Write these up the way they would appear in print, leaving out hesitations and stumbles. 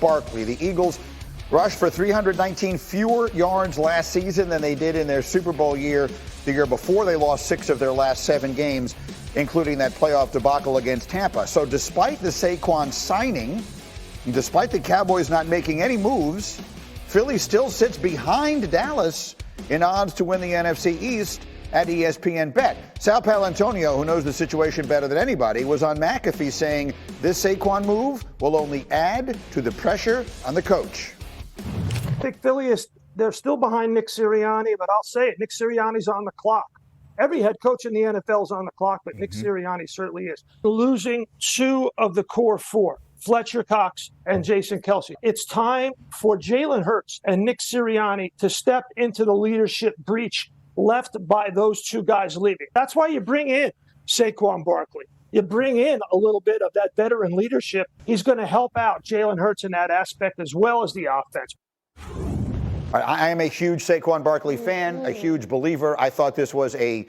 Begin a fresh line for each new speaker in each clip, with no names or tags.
Barkley. The Eagles rushed for 319 fewer yards last season than they did in their Super Bowl year the year before. They lost 6 of their last 7 games, including that playoff debacle against Tampa. So despite the Saquon signing, despite the Cowboys not making any moves, Philly still sits behind Dallas in odds to win the NFC East at ESPN Bet. Sal Paolantonio, who knows the situation better than anybody, was on McAfee saying this Saquon move will only add to the pressure on the coach.
I think Philly they're still behind Nick Sirianni, but I'll say it, Nick Sirianni's on the clock. Every head coach in the NFL is on the clock, but Nick Sirianni certainly is. Losing 2 of the core 4, Fletcher Cox and Jason Kelce. It's time for Jalen Hurts and Nick Sirianni to step into the leadership breach left by those 2 guys leaving. That's why you bring in Saquon Barkley. You bring in a little bit of that veteran leadership. He's going to help out Jalen Hurts in that aspect as well as the offense.
I am a huge Saquon Barkley fan, a huge believer. I thought this was an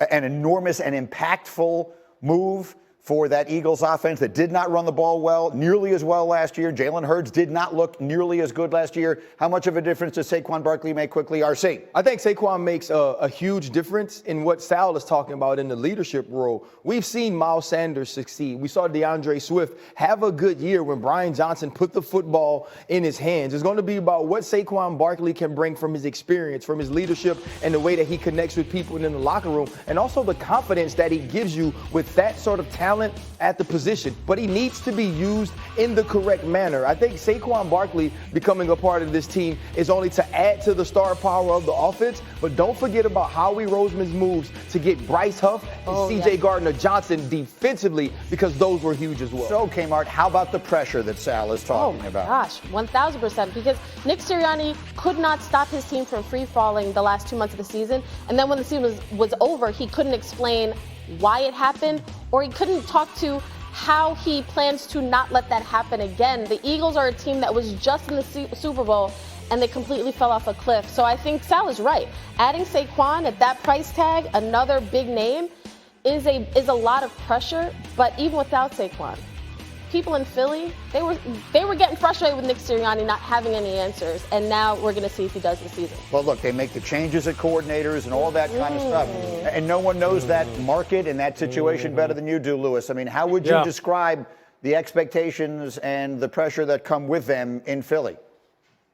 enormous and impactful move for that Eagles offense that did not run the ball nearly as well last year. Jalen Hurts did not look nearly as good last year. How much of a difference does Saquon Barkley make quickly, RC?
I think Saquon makes a huge difference in what Sal is talking about in the leadership role. We've seen Miles Sanders succeed. We saw DeAndre Swift have a good year when Brian Johnson put the football in his hands. It's going to be about what Saquon Barkley can bring from his experience, from his leadership, and the way that he connects with people in the locker room, and also the confidence that he gives you with that sort of talent at the position. But he needs to be used in the correct manner. I think Saquon Barkley becoming a part of this team is only to add to the star power of the offense, but don't forget about Howie Roseman's moves to get Bryce Huff and C.J. Gardner-Johnson defensively, because those were huge as well.
So, Kmart, how about the pressure that Sal is talking about?
Gosh, 1,000%, because Nick Sirianni could not stop his team from free-falling the last 2 months of the season, and then when the season was over, he couldn't explain why it happened, or he couldn't talk to how he plans to not let that happen again. The Eagles are a team that was just in the Super Bowl, and they completely fell off a cliff. So I think Sal is right. Adding Saquon at that price tag, another big name, is a lot of pressure. But even without Saquon, people in Philly, they were getting frustrated with Nick Sirianni not having any answers, and now we're going to see if he does this season.
Well, look, they make the changes at coordinators and all that kind of stuff, and no one knows that market and that situation better than you do, Lewis. I mean, how would you describe the expectations and the pressure that come with them in Philly?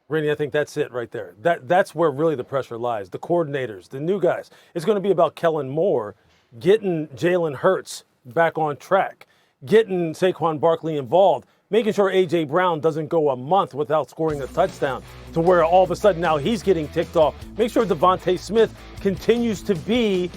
Rainey, I think that's it right there. That's where really the pressure lies. The coordinators, the new guys. It's going to be about Kellen Moore getting Jalen Hurts back on track, getting Saquon Barkley involved, making sure A.J. Brown doesn't go a month without scoring a touchdown to where all of a sudden now he's getting ticked off. Make sure Devontae Smith continues to be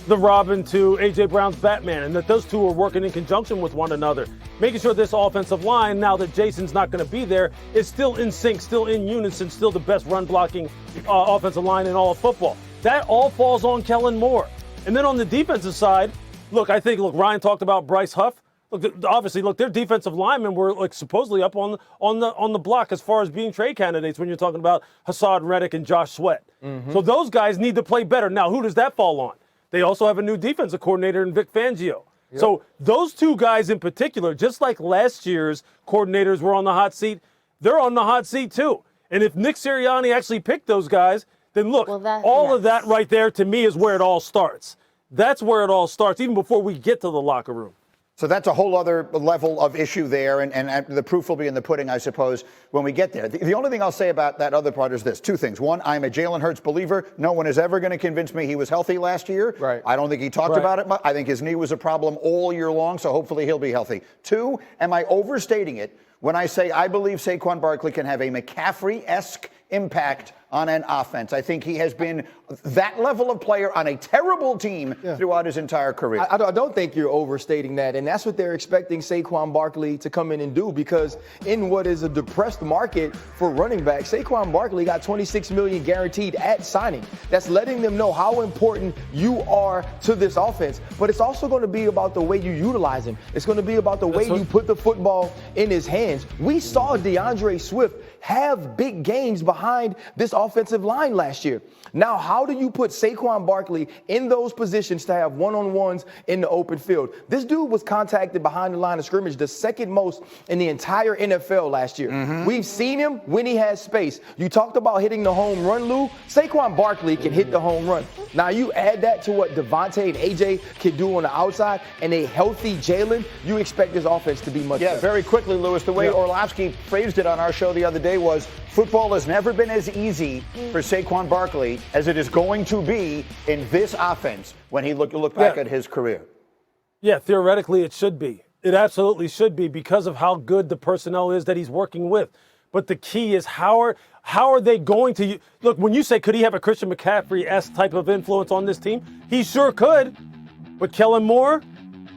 the Robin to A.J. Brown's Batman, and that those two are working in conjunction with one another. Making sure this offensive line, now that Jason's not going to be there, is still in sync, still in unison, still the best run-blocking offensive line in all of football. That all falls on Kellen Moore. And then on the defensive side, Ryan talked about Bryce Huff. Obviously, their defensive linemen were supposedly up on the block as far as being trade candidates when you're talking about Hassan Reddick and Josh Sweat. So those guys need to play better. Now, who does that fall on? They also have a new defensive coordinator in Vic Fangio. Yep. So those 2 guys in particular, just like last year's coordinators were on the hot seat, they're on the hot seat too. And if Nick Sirianni actually picked those guys, then look, of that right there to me is where it all starts. That's where it all starts, even before we get to the locker room.
So that's a whole other level of issue there, and the proof will be in the pudding, I suppose, when we get there. The only thing I'll say about that other part is this. 2 things. One, I'm a Jalen Hurts believer. No one is ever going to convince me he was healthy last year.
Right.
I don't think he talked about it much. I think his knee was a problem all year long, so hopefully he'll be healthy. 2, am I overstating it when I say I believe Saquon Barkley can have a McCaffrey-esque impact on an offense? I think he has been that level of player on a terrible team throughout his entire career.
I don't think you're overstating that, and that's what they're expecting Saquon Barkley to come in and do, because in what is a depressed market for running backs, Saquon Barkley got $26 million guaranteed at signing. That's letting them know how important you are to this offense, but it's also going to be about the way you utilize him. It's going to be about the way you put the football in his hands. We saw DeAndre Swift have big games behind this offense offensive line last year. Now, how do you put Saquon Barkley in those positions to have one-on-ones in the open field? This dude was contacted behind the line of scrimmage the second most in the entire NFL last year. We've seen him when he has space. You talked about hitting the home run, Lou. Saquon Barkley can hit the home run. Now, you add that to what Devontae and AJ can do on the outside and a healthy Jalen, you expect this offense to be much better.
Yeah, very quickly, Lewis, the way Orlovsky phrased it on our show the other day was football has never been as easy for Saquon Barkley as it is going to be in this offense when he look back at his career.
Yeah, theoretically it should be. It absolutely should be because of how good the personnel is that he's working with. But the key is how are they going to – look, when you say could he have a Christian McCaffrey-esque type of influence on this team, he sure could. But Kellen Moore,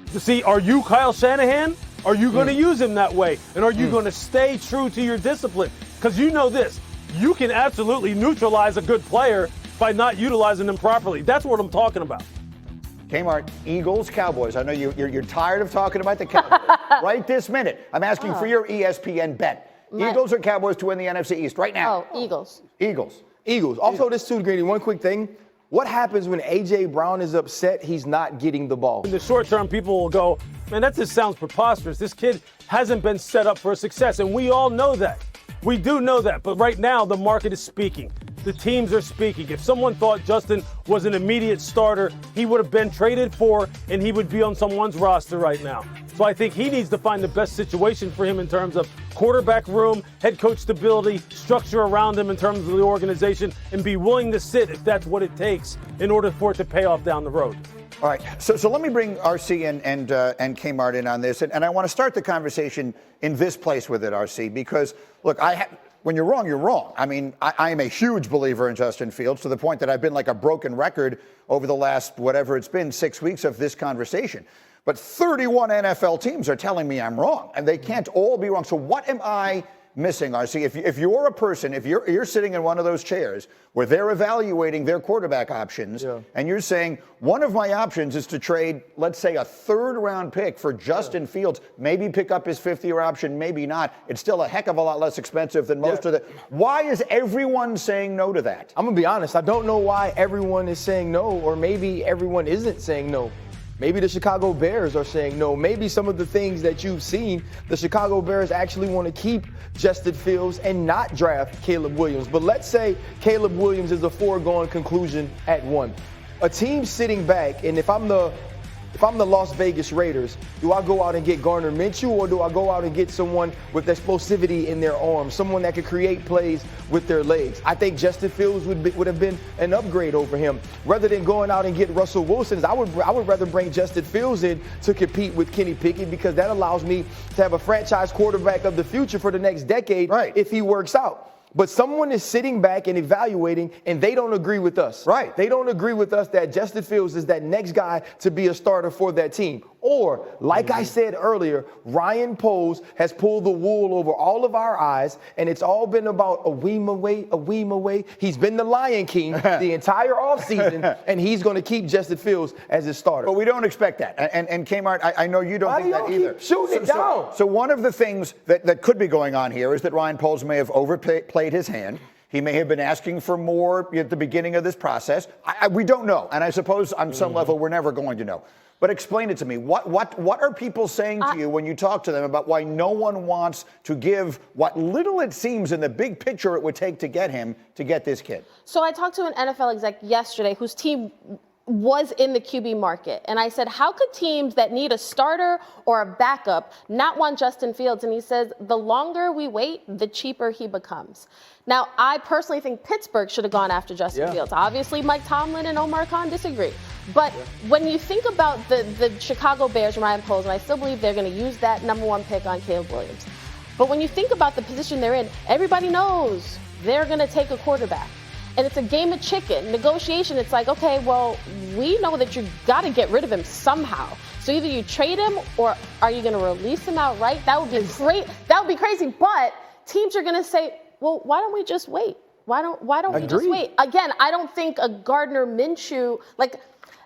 see, are you Kyle Shanahan? Are you going to use him that way? And are you going to stay true to your discipline? Because you know this, you can absolutely neutralize a good player by not utilizing them properly. That's what I'm talking about.
Kmart, Eagles, Cowboys. I know you're tired of talking about the Cowboys. Right this minute, I'm asking for your ESPN bet. Eagles or Cowboys to win the NFC East right now?
Oh, Eagles.
Eagles.
Also, this too, Greeny, one quick thing. What happens when A.J. Brown is upset he's not getting the ball?
In the short term, people will go, man, that just sounds preposterous. This kid hasn't been set up for success, and we all know that. We do know that, but right now the market is speaking. The teams are speaking. If someone thought Justin was an immediate starter, he would have been traded for and he would be on someone's roster right now. So I think he needs to find the best situation for him in terms of quarterback room, head coach stability, structure around him in terms of the organization, and be willing to sit if that's what it takes in order for it to pay off down the road.
All right, so let me bring RC and Kmart in on this, and I want to start the conversation in this place with it, RC, because look, when you're wrong, you're wrong. I mean, I am a huge believer in Justin Fields to the point that I've been like a broken record over the last, whatever it's been, 6 weeks of this conversation. But 31 NFL teams are telling me I'm wrong, and they can't all be wrong. So what am I missing, RC? If you're a person, if you're sitting in one of those chairs where they're evaluating their quarterback options, and you're saying one of my options is to trade, let's say, a third-round pick for Justin Fields, maybe pick up his fifth-year option, maybe not. It's still a heck of a lot less expensive than most of the. Why is everyone saying no to that?
I'm gonna be honest. I don't know why everyone is saying no, or maybe everyone isn't saying no. Maybe the Chicago Bears are saying no. Maybe some of the things that you've seen, the Chicago Bears actually want to keep Justin Fields and not draft Caleb Williams. But let's say Caleb Williams is a foregone conclusion at 1. A team sitting back, and if I'm the Las Vegas Raiders, do I go out and get Gardner Minshew, or do I go out and get someone with explosivity in their arms, someone that could create plays with their legs? I think Justin Fields would have been an upgrade over him. Rather than going out and get Russell Wilson, I would rather bring Justin Fields in to compete with Kenny Pickett, because that allows me to have a franchise quarterback of the future for the next decade if he works out. But someone is sitting back and evaluating, and they don't agree with us.
Right.
They don't agree with us that Justin Fields is that next guy to be a starter for that team. Or, like I said earlier, Ryan Poles has pulled the wool over all of our eyes, and it's all been about a weem away. He's been the Lion King the entire offseason, and he's going to keep Justin Fields as his starter.
But we don't expect that. And Kmart, I know you don't think that either.
Keep shooting it down.
So one of the things that could be going on here is that Ryan Poles may have overplayed his hand. He may have been asking for more at the beginning of this process. We don't know. And I suppose on some level we're never going to know. But explain it to me. What are people saying to you when you talk to them about why no one wants to give what little it seems in the big picture it would take to get this kid?
So I talked to an NFL exec yesterday whose team was in the QB market. And I said, how could teams that need a starter or a backup not want Justin Fields? And he says, the longer we wait, the cheaper he becomes. Now, I personally think Pittsburgh should have gone after Justin Fields. Obviously, Mike Tomlin and Omar Khan disagree. But when you think about the Chicago Bears and Ryan Poles, and I still believe they're going to use that #1 pick on Caleb Williams. But when you think about the position they're in, everybody knows they're going to take a quarterback. And it's a game of chicken. Negotiation, it's like, okay, well, we know that you got to get rid of him somehow. So either you trade him or are you going to release him outright? That would be great. That would be crazy. But teams are going to say, well, why don't we just wait? Why don't we just wait? Again, I don't think a Gardner Minshew, like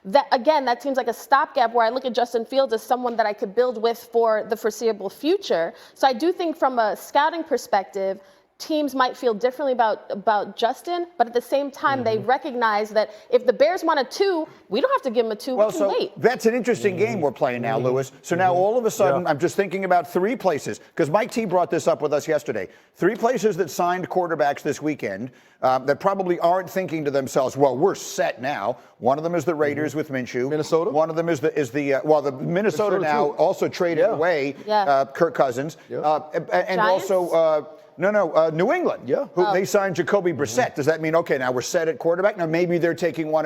that, again, that seems like a stopgap where I look at Justin Fields as someone that I could build with for the foreseeable future. So I do think from a scouting perspective, teams might feel differently about Justin, but at the same time, they recognize that if the Bears want a 2, we don't have to give them a 2.
Well,
we can
so
wait.
that's an interesting game we're playing now, Lewis. So now all of a sudden, I'm just thinking about 3 places, because Mike T brought this up with us yesterday. 3 places that signed quarterbacks this weekend that probably aren't thinking to themselves, well, we're set now. One of them is the Raiders with Minshew.
Minnesota.
One of them is the Minnesota now
too.
also traded away Kirk Cousins. And
Giants?
also New England.
Yeah.
Who they signed Jacoby Brissett. Does that mean, okay, now we're set at quarterback? Now maybe they're taking one